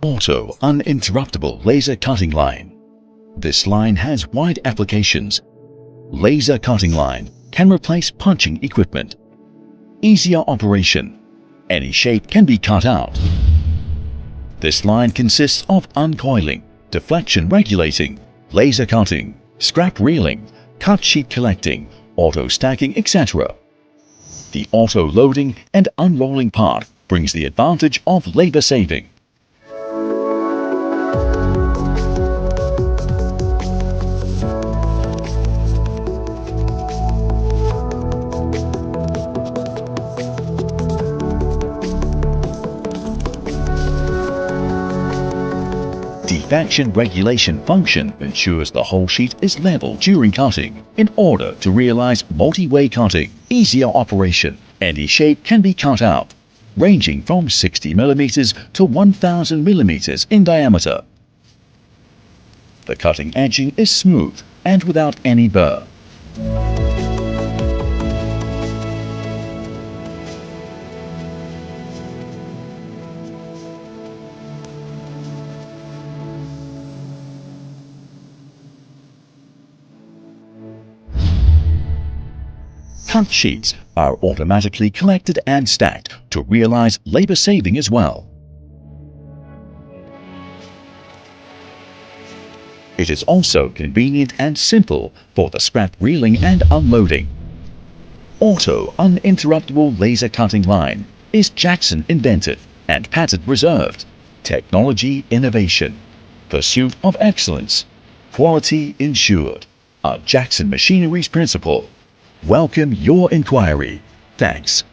Auto Uninterruptible Laser Cutting Line. This line has wide applications. Laser cutting line can replace punching equipment. Easier operation. Any shape can be cut out. This line consists of uncoiling, deflection regulating, laser cutting, scrap reeling, cut sheet collecting, auto stacking, etc. The auto loading and unrolling part brings the advantage of labor saving. Deflection regulation function ensures the whole sheet is level during cutting in order to realize multi-way cutting. Easier operation. Any shape can be cut out, ranging from 60 mm to 1000 mm in diameter. The cutting edging is smooth and without any burr. Cut sheets are automatically collected and stacked to realize labor saving as well. It is also convenient and simple for the scrap reeling and unloading. Auto Uninterruptible Laser Cutting Line is Jackson invented and patent reserved. Technology innovation. Pursuit of excellence. Quality ensured. A Jackson Machinery's principle. Welcome your inquiry. Thanks.